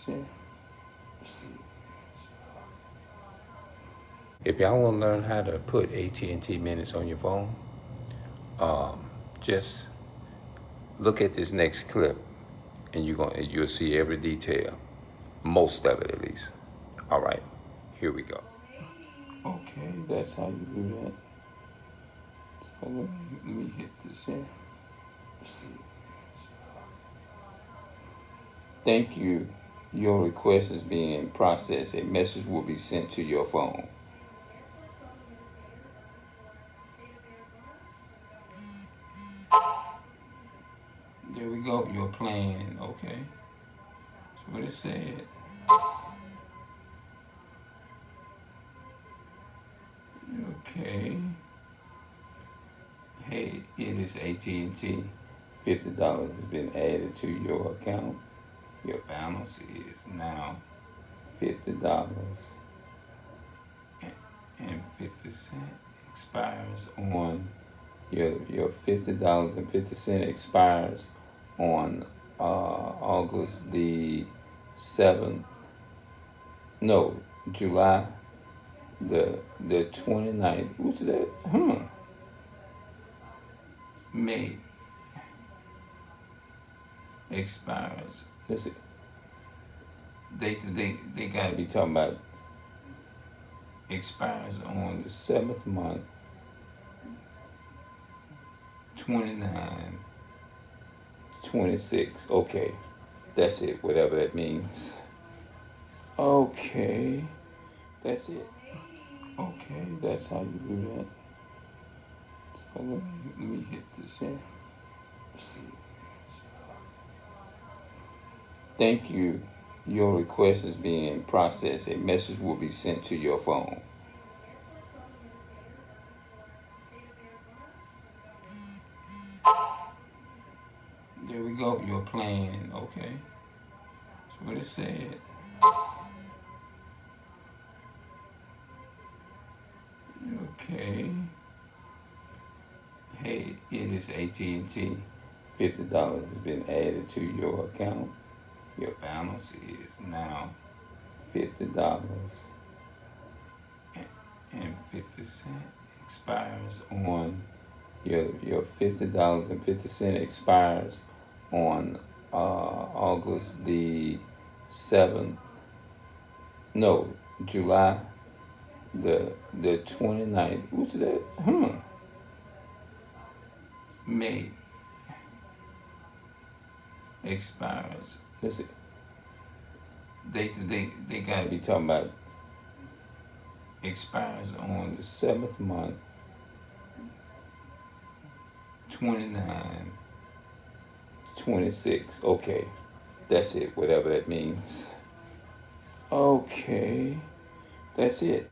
here. If y'all want to learn how to put AT&T minutes on your phone, just look at this next clip, and you'll see every detail, most of it at least. All right, here we go. Okay, that's how you do that. So let me hit this here. Thank you. Your request is being processed. A message will be sent to your phone. There we go. Your plan. Okay. That's what it said. Okay. Hey, it is AT&T. $50 has been added to your account. Your balance is now $50.50 expires on your $50.50 expires on August the 7th. No, July the 29th. What's that? May expires. Listen, they gotta be talking about expires on the 7th month, 29/26. Okay, that's it. Whatever that means. Okay, that's it. Okay, that's how you do that. So let me hit this here. Thank you. Your request is being processed. A message will be sent to your phone. There we go. Your plan. Okay. That's what it said. Okay. Hey, it is AT&T. $50 has been added to your account. Your balance is now $50.50 expires on your $50.50 expires on August the 7th. No, July the 29th. What's that? May expires. Listen, they gotta be talking about expires on the 7th month, 29/26. Okay, that's it. Whatever that means. Okay, that's it.